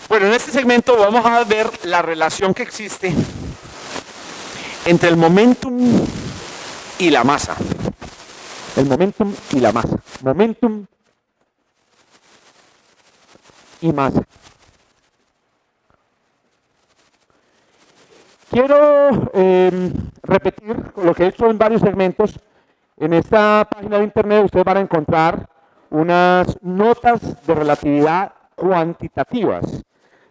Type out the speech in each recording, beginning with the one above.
Bueno, en este segmento vamos a ver la relación que existe entre el momentum y la masa. El momentum y la masa. Momentum y masa. Quiero repetir lo que he hecho en varios segmentos. En esta página de internet ustedes van a encontrar unas notas de relatividad cuantitativas,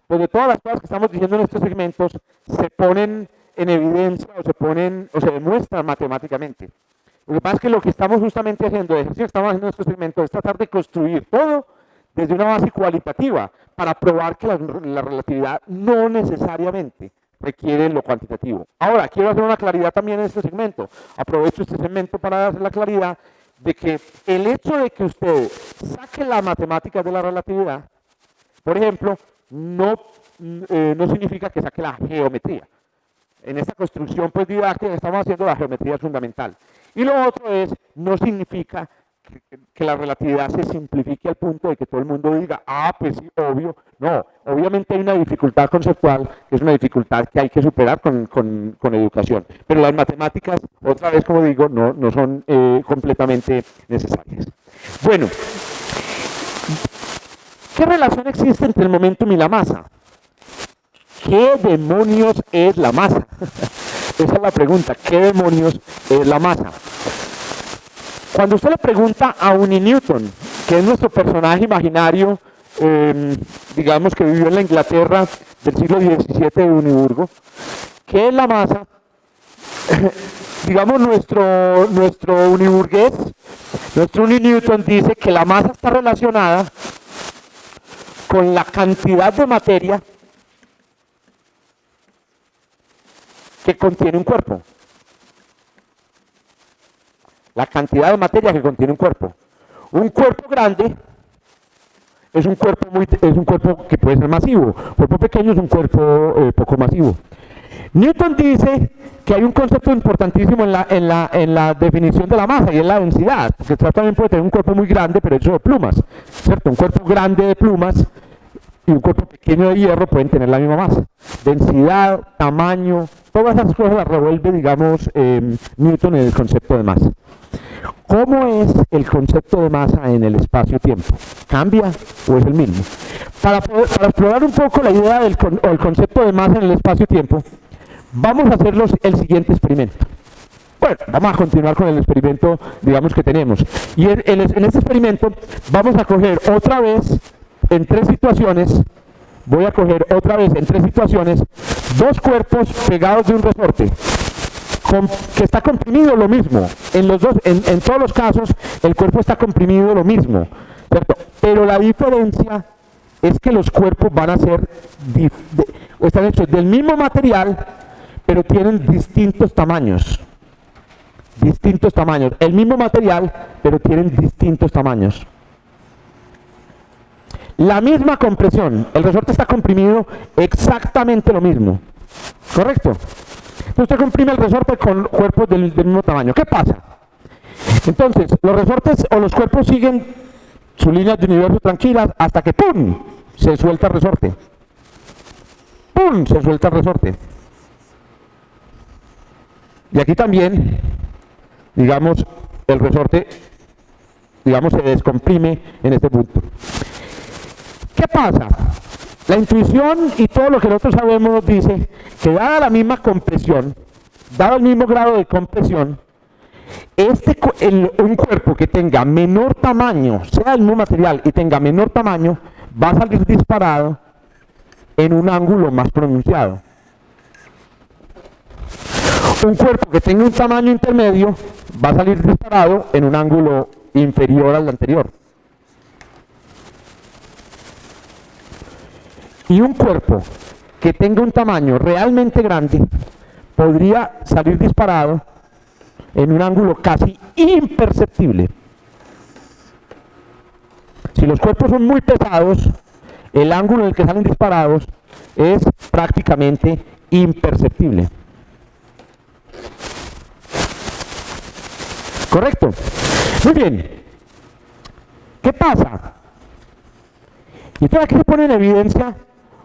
donde todas las cosas que estamos diciendo en estos segmentos se ponen en evidencia o se demuestran matemáticamente. Lo que pasa es que lo que estamos justamente haciendo, el ejercicio que estamos haciendo en estos segmentos, es tratar de construir todo desde una base cualitativa para probar que la relatividad no necesariamente requiere lo cuantitativo. Ahora, quiero hacer una claridad también en este segmento. Aprovecho este segmento para hacer la claridad de que el hecho de que usted saque la matemática de la relatividad, por ejemplo, no significa que saque la geometría. En esta construcción pues, didáctica que estamos haciendo, la geometría es fundamental. Y lo otro es, no significa que la relatividad se simplifique al punto de que todo el mundo diga, ah, pues sí, obvio. No, obviamente hay una dificultad conceptual, que es una dificultad que hay que superar con educación. Pero las matemáticas, otra vez como digo, no son completamente necesarias. Bueno, ¿qué relación existe entre el momentum y la masa? ¿Qué demonios es la masa? Esa es la pregunta, ¿qué demonios es la masa? Cuando usted le pregunta a Uni Newton, que es nuestro personaje imaginario, digamos que vivió en la Inglaterra del siglo XVII de Uniburgo, ¿qué es la masa? Digamos nuestro uniburgués, nuestro Uni Newton dice que la masa está relacionada con la cantidad de materia que contiene un cuerpo. La cantidad de materia que contiene un cuerpo. Un cuerpo grande es un cuerpo que puede ser masivo. Un cuerpo pequeño es un cuerpo poco masivo. Newton dice que hay un concepto importantísimo en la definición de la masa y es la densidad. Porque también puede tener un cuerpo muy grande, pero hecho de plumas, ¿cierto? Un cuerpo grande de plumas y un cuerpo pequeño de hierro pueden tener la misma masa. Densidad, tamaño, todas esas cosas las revuelve, digamos, Newton en el concepto de masa. ¿Cómo es el concepto de masa en el espacio-tiempo? ¿Cambia o es el mismo? Para explorar un poco la idea del concepto de masa en el espacio-tiempo, vamos a hacer el siguiente experimento. Bueno, vamos a continuar con el experimento, digamos, que tenemos. Y en este experimento vamos a coger otra vez, en tres situaciones, dos cuerpos pegados de un resorte, que está comprimido lo mismo. En todos los casos, el cuerpo está comprimido lo mismo, ¿cierto? Pero la diferencia es que los cuerpos van a ser, están hechos del mismo material, pero tienen distintos tamaños. El mismo material, pero tienen distintos tamaños. La misma compresión, el resorte está comprimido exactamente lo mismo, ¿correcto? Entonces usted comprime el resorte con cuerpos del mismo tamaño. ¿Qué pasa? Entonces, los resortes o los cuerpos siguen sus líneas de universo tranquilas hasta que ¡pum! Se suelta el resorte. ¡Pum! Se suelta el resorte. Y aquí también, digamos, el resorte, digamos, se descomprime en este punto. ¿Qué pasa? La intuición y todo lo que nosotros sabemos nos dice que dada la misma compresión, dado el mismo grado de compresión, un cuerpo que tenga menor tamaño, sea el mismo material y tenga menor tamaño, va a salir disparado en un ángulo más pronunciado. Un cuerpo que tenga un tamaño intermedio va a salir disparado en un ángulo inferior al anterior. Y un cuerpo que tenga un tamaño realmente grande podría salir disparado en un ángulo casi imperceptible. Si los cuerpos son muy pesados, el ángulo en el que salen disparados es prácticamente imperceptible. ¿Correcto? Muy bien. ¿Qué pasa? Y entonces aquí se pone en evidencia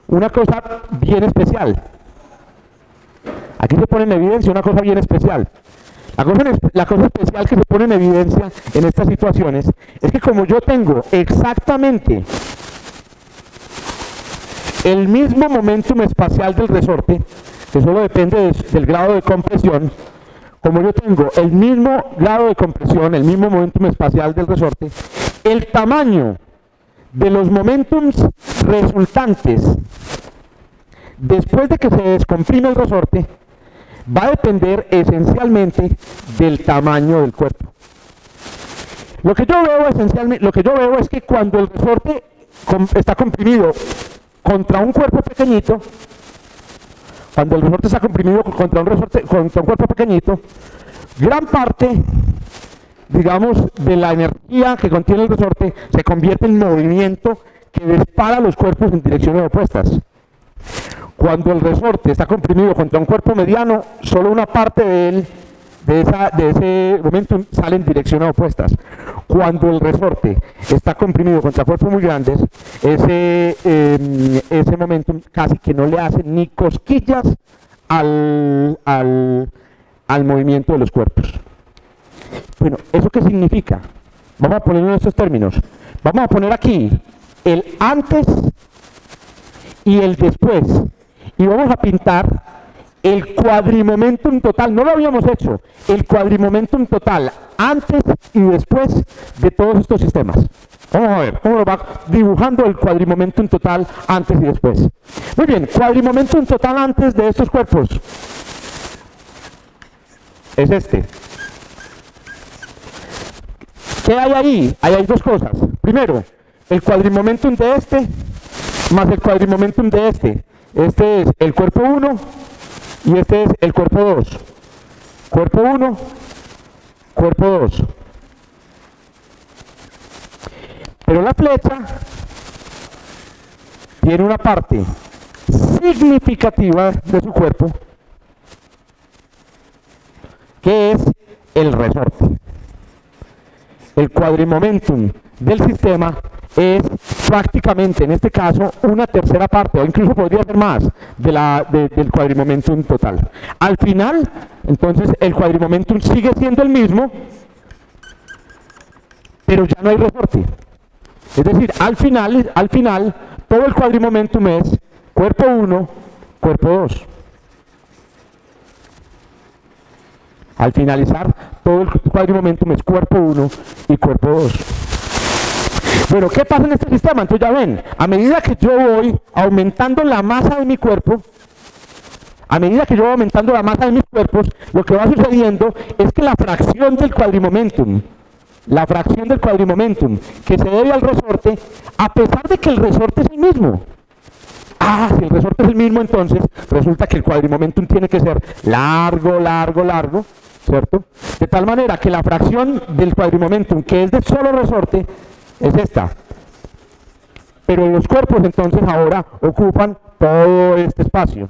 una cosa bien especial. Aquí se pone en evidencia una cosa bien especial. La cosa especial que se pone en evidencia en estas situaciones es que como yo tengo exactamente el mismo momentum espacial del resorte, que solo depende del grado de compresión, como yo tengo el mismo grado de compresión, el mismo momentum espacial del resorte, el tamaño de los momentums resultantes después de que se descomprime el resorte va a depender esencialmente del tamaño del cuerpo. Lo que yo veo es que cuando el resorte está comprimido contra un cuerpo pequeñito, cuando el resorte está comprimido contra un cuerpo pequeñito, gran parte, digamos, de la energía que contiene el resorte se convierte en movimiento que dispara los cuerpos en direcciones opuestas. Cuando el resorte está comprimido contra un cuerpo mediano, solo una parte de ese momento sale en direcciones opuestas. Cuando el resorte está comprimido contra cuerpos muy grandes, ese momento casi que no le hace ni cosquillas al movimiento de los cuerpos. Bueno, ¿eso qué significa? Vamos a ponerlo en estos términos. Vamos a poner aquí el antes y el después. Y vamos a pintar el cuadrimomentum total, no lo habíamos hecho, el cuadrimomentum total antes y después de todos estos sistemas. Vamos a ver cómo lo va dibujando el cuadrimomentum total antes y después. Muy bien, cuadrimomentum total antes de estos cuerpos es este. ¿Qué hay ahí? Ahí hay dos cosas. Primero, el cuadrimomentum de este más el cuadrimomentum de este. Este es el cuerpo 1 y este es el cuerpo 2. Cuerpo 1, cuerpo 2. Pero la flecha tiene una parte significativa de su cuerpo, que es el resorte. El cuadrimomentum del sistema es prácticamente, en este caso, una tercera parte, o incluso podría ser más, del cuadrimomentum total. Al final, entonces, el cuadrimomentum sigue siendo el mismo, pero ya no hay resorte. Es decir, al final, todo el cuadrimomentum es cuerpo 1, cuerpo 2. Al finalizar, todo el cuadrimomentum es cuerpo 1 y cuerpo 2. Bueno, ¿qué pasa en este sistema? Entonces ya ven, a medida que yo voy aumentando la masa de mi cuerpo, lo que va sucediendo es que la fracción del cuadrimomentum que se debe al resorte, a pesar de que el resorte es el mismo, si el resorte es el mismo, entonces resulta que el cuadrimomentum tiene que ser largo, ¿cierto? De tal manera que la fracción del cuadrimomentum que es de solo resorte es esta. Pero los cuerpos entonces ahora ocupan todo este espacio.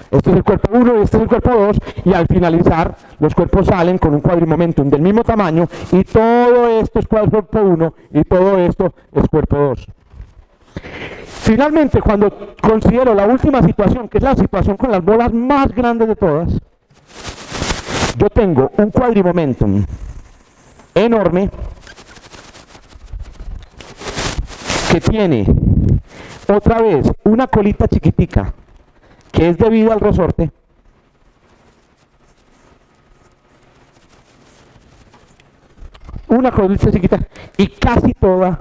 Este es el cuerpo 1 y este es el cuerpo 2, y al finalizar los cuerpos salen con un cuadrimomentum del mismo tamaño, y todo esto es cuerpo 1 y todo esto es cuerpo 2. Finalmente, cuando considero la última situación, que es la situación con las bolas más grandes de todas, yo tengo un cuadrimomentum enorme que tiene otra vez una colita chiquitica que es debido al resorte, una colita chiquita, y casi toda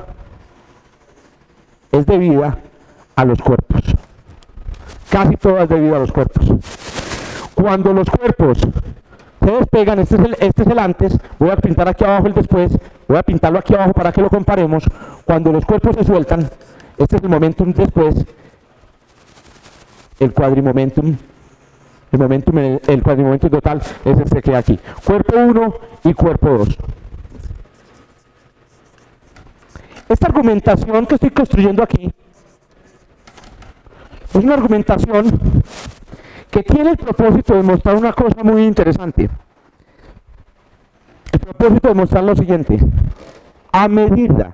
es debida a los cuerpos. Casi toda es debida a los cuerpos. Cuando los cuerpos se despegan, este es el antes, voy a pintar aquí abajo el después, voy a pintarlo aquí abajo para que lo comparemos. Cuando los cuerpos se sueltan, este es el momentum después, el cuadrimomentum total es este que hay aquí. Cuerpo 1 y cuerpo 2. Esta argumentación que estoy construyendo aquí es una argumentación que tiene el propósito de mostrar una cosa muy interesante. El propósito de mostrar lo siguiente: a medida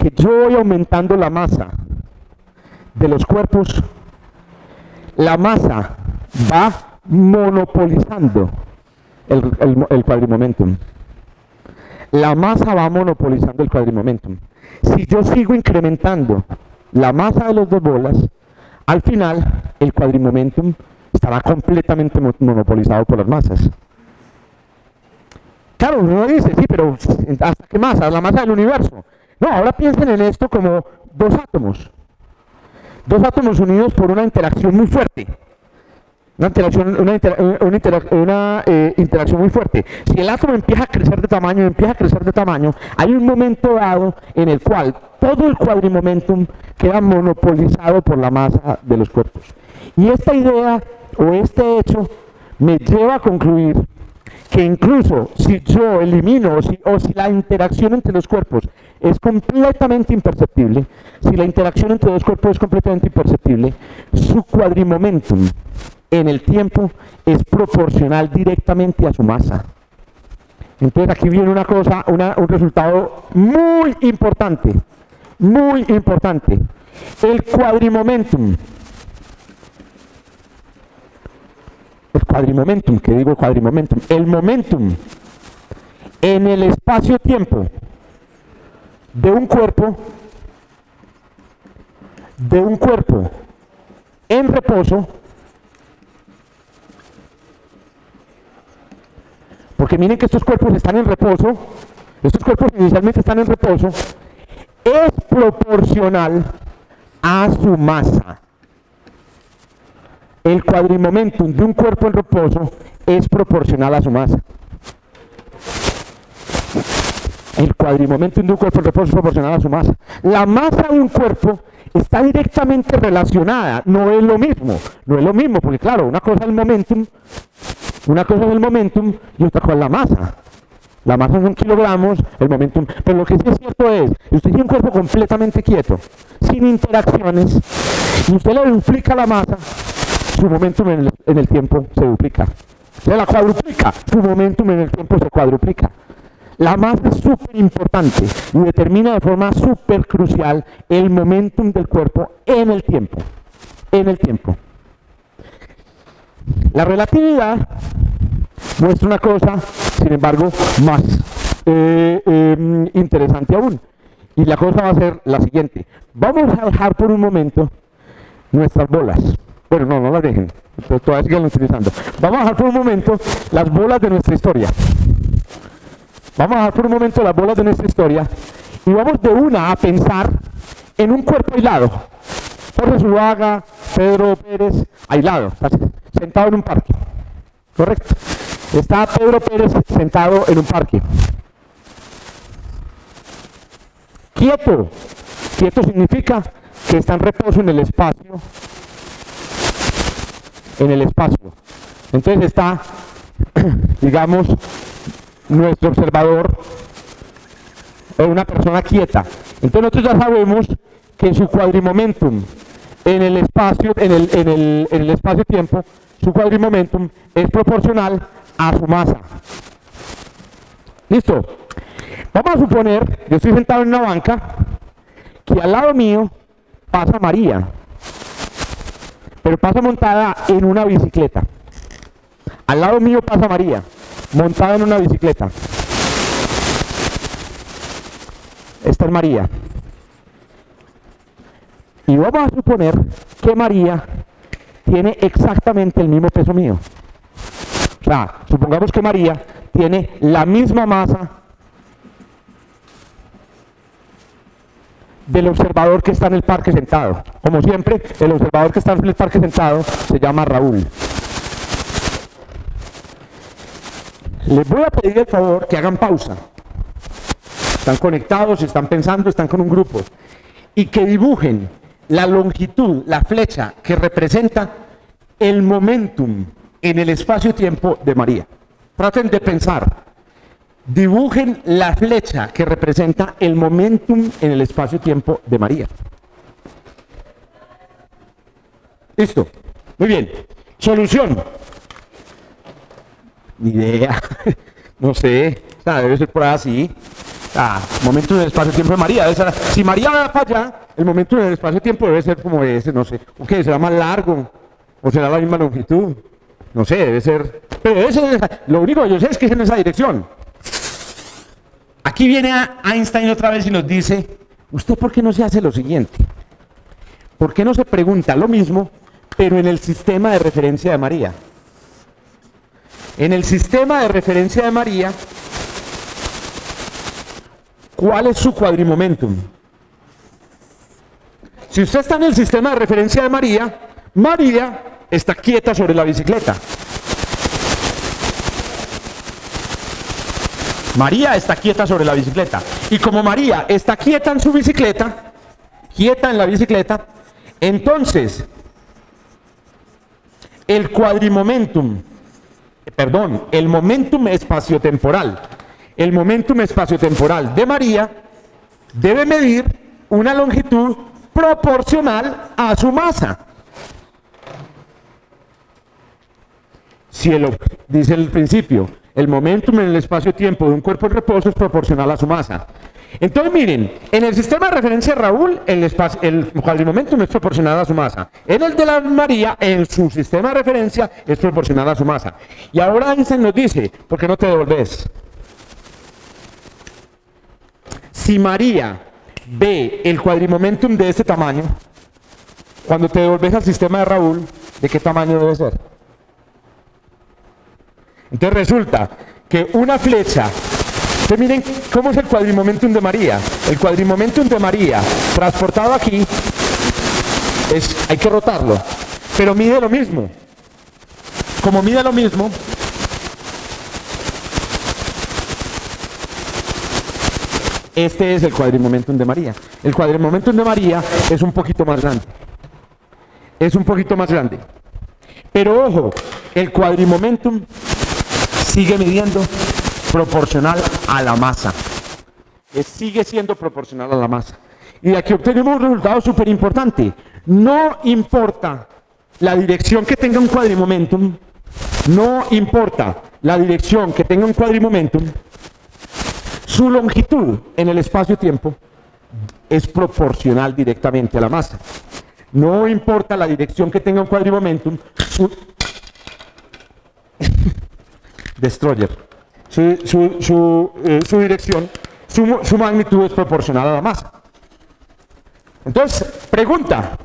que yo voy aumentando la masa de los cuerpos, la masa va monopolizando el quadrimomentum. La masa va monopolizando el quadrimomentum. Si yo sigo incrementando la masa de las dos bolas, al final el quadrimomentum estará completamente monopolizado por las masas. Claro, uno dice, sí, pero ¿hasta qué masa? La masa del universo. No, ahora piensen en esto como dos átomos. Dos átomos unidos por una interacción muy fuerte. Una interacción muy fuerte. Si el átomo empieza a crecer de tamaño, hay un momento dado en el cual todo el quadrimomentum queda monopolizado por la masa de los cuerpos. Y esta idea o este hecho me lleva a concluir que incluso si yo elimino o si la interacción entre los cuerpos es completamente imperceptible, si la interacción entre dos cuerpos es completamente imperceptible, su quadrimomentum en el tiempo es proporcional directamente a su masa. Entonces aquí viene una cosa, un resultado muy importante, muy importante. El quadrimomentum, el momentum en el espacio-tiempo de un cuerpo en reposo, porque miren que estos cuerpos están en reposo, estos cuerpos inicialmente están en reposo, es proporcional a su masa. El quadrimomentum de un cuerpo en reposo es proporcional a su masa. El quadrimomentum de un cuerpo en reposo es proporcional a su masa. La masa de un cuerpo está directamente relacionada, no es lo mismo, porque claro, una cosa es el momentum y otra cosa es la masa. La masa son kilogramos, el momentum, pero lo que sí es cierto es, si usted tiene un cuerpo completamente quieto, sin interacciones, y usted le duplica la masa, su momentum en el tiempo se duplica. Se la cuadruplica, su momentum en el tiempo se cuadruplica. La masa es súper importante y determina de forma súper crucial el momentum del cuerpo en el tiempo. La relatividad muestra una cosa, sin embargo, más interesante aún. Y la cosa va a ser la siguiente. Vamos a dejar por un momento nuestras bolas. Bueno, no las dejen, todavía siguen utilizando. Vamos a dejar por un momento las bolas de nuestra historia. Y vamos de una a pensar en un cuerpo aislado. Jorge Zuluaga, Pedro Pérez, aislado, está sentado en un parque. Correcto. Está Pedro Pérez sentado en un parque. Quieto. Quieto significa que está en reposo en el espacio. Entonces está, digamos, nuestro observador es una persona quieta. Entonces nosotros ya sabemos que su quadrimomentum en el espacio-tiempo, su quadrimomentum es proporcional a su masa. ¿Listo? Vamos a suponer, yo estoy sentado en una banca, que al lado mío pasa María, pero pasa montada en una bicicleta. Al lado mío pasa María, montada en una bicicleta. Esta es María. Y vamos a suponer que María tiene exactamente el mismo peso mío. O sea, supongamos que María tiene la misma masa del observador que está en el parque sentado. Como siempre, el observador que está en el parque sentado se llama Raúl. Les voy a pedir el favor que hagan pausa. Están conectados, están pensando, están con un grupo. Y que dibujen la longitud, la flecha que representa el momentum en el espacio-tiempo de María. Traten de pensar. Dibujen la flecha que representa el momentum en el espacio-tiempo de María. Listo. Muy bien. Solución. Ni idea. No sé. O sea, debe ser por así. Momento en el espacio-tiempo de María. Si María va para allá, el momento en el espacio-tiempo debe ser como ese, no sé. ¿O qué? ¿Será más largo? ¿O será la misma longitud? No sé, debe ser. Pero debe ser lo único que yo sé es que es en esa dirección. Aquí viene Einstein otra vez y nos dice, ¿usted por qué no se hace lo siguiente? ¿Por qué no se pregunta lo mismo, pero en el sistema de referencia de María? En el sistema de referencia de María, ¿cuál es su cuadrimomentum? Si usted está en el sistema de referencia de María, María está quieta sobre la bicicleta. María está quieta sobre la bicicleta. Y como María está quieta en su bicicleta, quieta en la bicicleta, entonces el cuadrimomentum, el momentum espaciotemporal, el momentum espaciotemporal de María debe medir una longitud proporcional a su masa. Si dice el principio, el momentum en el espacio-tiempo de un cuerpo en reposo es proporcional a su masa. Entonces miren, en el sistema de referencia de Raúl, el cuadrimomentum es proporcional a su masa. En el de la María, en su sistema de referencia, es proporcional a su masa. Y ahora Einstein nos dice, ¿por qué no te devolves? Si María ve el cuadrimomentum de este tamaño, cuando te devolves al sistema de Raúl, ¿de qué tamaño debe ser? Entonces resulta que una flecha, ustedes miren cómo es el cuadrimomentum de María. El cuadrimomentum de María transportado aquí, hay que rotarlo, pero mide lo mismo. Como mide lo mismo, este es el cuadrimomentum de María. El cuadrimomentum de María es un poquito más grande. Es un poquito más grande. Pero ojo, el cuadrimomentum sigue midiendo proporcional a la masa. Sigue siendo proporcional a la masa. Y de aquí obtenemos un resultado súper importante. No importa la dirección que tenga un cuadrimomentum, no importa la dirección que tenga un cuadrimomentum, su longitud en el espacio-tiempo es proporcional directamente a la masa. No importa la dirección que tenga un cuadrimomentum, Destroyer. Su dirección, su magnitud es proporcional a la masa. Entonces, pregunta.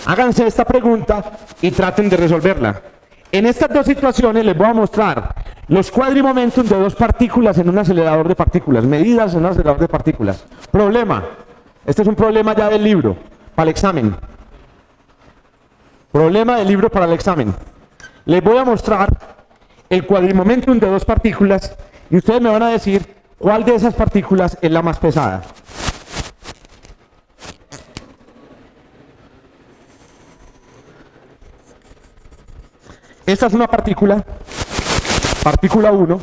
Háganse esta pregunta y traten de resolverla. En estas dos situaciones les voy a mostrar los cuadrimomentum de dos partículas en un acelerador de partículas, medidas en un acelerador de partículas. Problema. Este es un problema ya del libro, para el examen. Problema del libro para el examen. Les voy a mostrar el cuadrimomentum de dos partículas y ustedes me van a decir cuál de esas partículas es la más pesada. Esta es una partícula, partícula 1.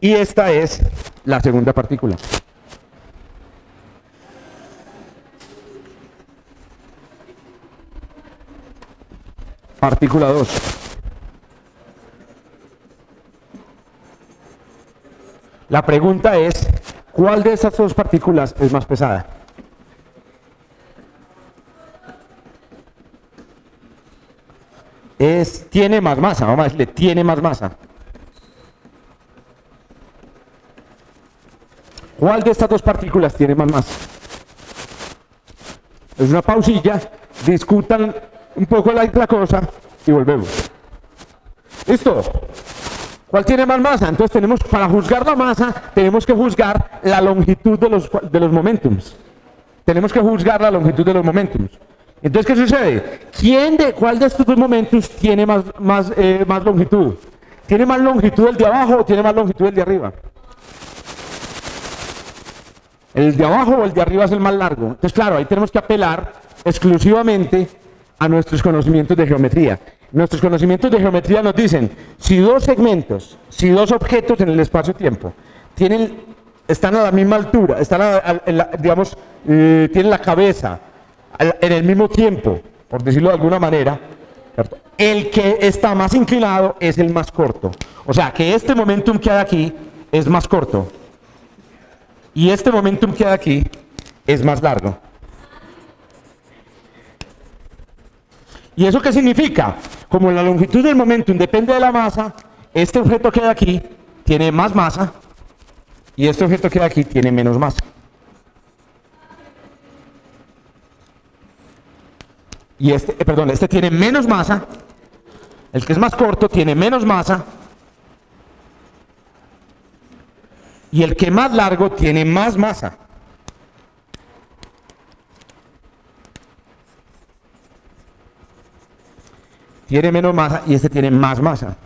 Y esta es la segunda partícula. Partícula 2. La pregunta es, ¿cuál de estas dos partículas es más pesada? Tiene más masa, vamos a decirle, tiene más masa. ¿Cuál de estas dos partículas tiene más masa? Es una pausilla, discutan un poco la cosa y volvemos. ¿Listo? ¿Cuál tiene más masa? Entonces tenemos, para juzgar la masa, tenemos que juzgar la longitud de los momentums. Tenemos que juzgar la longitud de los momentums. Entonces, ¿qué sucede? ¿Cuál de estos dos momentums tiene más longitud? ¿Tiene más longitud el de abajo o tiene más longitud el de arriba? ¿El de abajo o el de arriba es el más largo? Entonces, claro, ahí tenemos que apelar exclusivamente a nuestros conocimientos de geometría. Nuestros conocimientos de geometría nos dicen, si dos segmentos, si dos objetos en el espacio-tiempo están a la misma altura, tienen la cabeza en el mismo tiempo, por decirlo de alguna manera, ¿cierto? El que está más inclinado es el más corto. O sea, que este momentum que hay aquí es más corto. Y este momentum que hay aquí es más largo. ¿Y eso qué significa? Como la longitud del momentum depende de la masa, este objeto que hay aquí tiene más masa y este objeto que hay aquí tiene menos masa. Y este tiene menos masa, el que es más corto tiene menos masa y el que más largo tiene más masa. Tiene menos masa y este tiene más masa.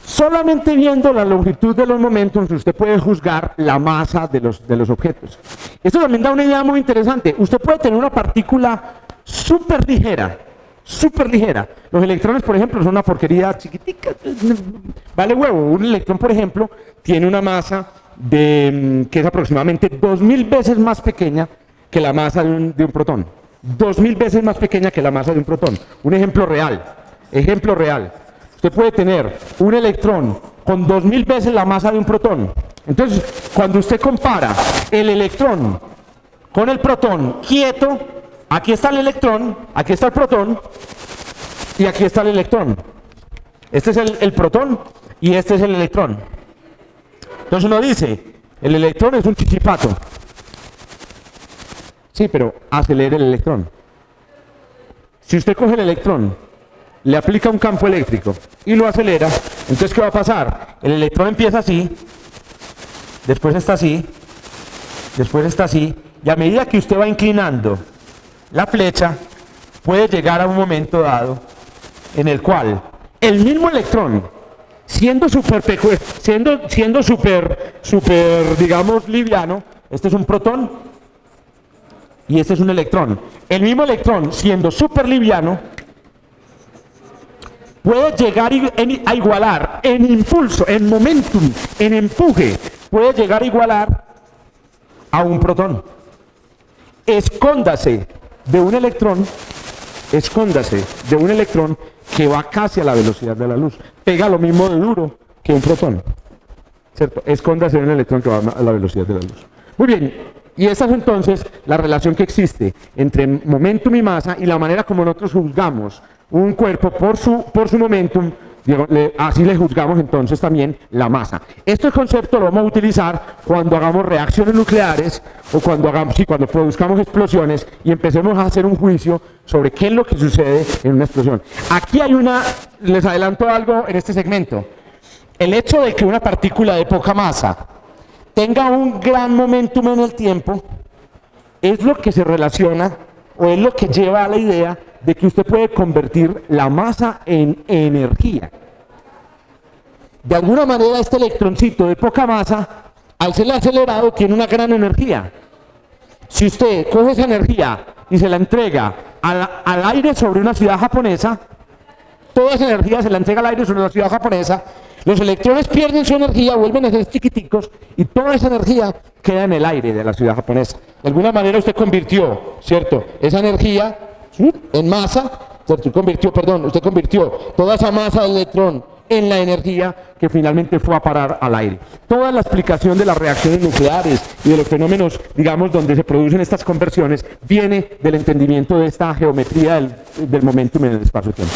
Solamente viendo la longitud de los momentos usted puede juzgar la masa de los objetos. Esto también da una idea muy interesante. Usted puede tener una partícula súper ligera. Los electrones, por ejemplo, son una porquería chiquitica, vale huevo. Un electrón, por ejemplo, tiene una masa que es aproximadamente 2000 veces más pequeña que la masa de un protón. 2000 veces más pequeña que la masa de un protón. Un ejemplo real. Usted puede tener un electrón con 2000 veces la masa de un protón. Entonces, cuando usted compara el electrón con el protón quieto, aquí está el electrón, aquí está el protón y aquí está el electrón. Este es el protón y este es el electrón. Entonces uno dice, el electrón es un chichipato. Sí, pero acelera el electrón. Si usted coge el electrón, le aplica un campo eléctrico y lo acelera, entonces ¿qué va a pasar? El electrón empieza así, después está así, después está así, y a medida que usted va inclinando la flecha, puede llegar a un momento dado en el cual el mismo electrón, siendo súper, digamos, liviano, este es un protón, y este es un electrón. El mismo electrón, siendo súper liviano, puede llegar a igualar en impulso, en momentum, en empuje, puede llegar a igualar a un protón. Escóndase de un electrón que va casi a la velocidad de la luz. Pega lo mismo de duro que un protón. ¿Cierto? Escóndase de un electrón que va a la velocidad de la luz. Muy bien. Y esa es entonces la relación que existe entre momentum y masa y la manera como nosotros juzgamos un cuerpo por su momentum, así le juzgamos entonces también la masa. Este concepto lo vamos a utilizar cuando hagamos reacciones nucleares o cuando produzcamos explosiones y empecemos a hacer un juicio sobre qué es lo que sucede en una explosión. Aquí les adelanto algo en este segmento. El hecho de que una partícula de poca masa tenga un gran momentum en el tiempo, es lo que se relaciona o es lo que lleva a la idea de que usted puede convertir la masa en energía. De alguna manera este electroncito de poca masa, al ser acelerado, tiene una gran energía. Si usted coge esa energía y se la entrega al aire sobre una ciudad japonesa, toda esa energía se la entrega al aire sobre la ciudad japonesa, los electrones pierden su energía, vuelven a ser chiquiticos y toda esa energía queda en el aire de la ciudad japonesa. De alguna manera usted convirtió, ¿cierto?, esa energía en masa, ¿cierto? Usted convirtió toda esa masa del electrón en la energía que finalmente fue a parar al aire. Toda la explicación de las reacciones nucleares y de los fenómenos, digamos, donde se producen estas conversiones, viene del entendimiento de esta geometría del momentum en el espacio-tiempo.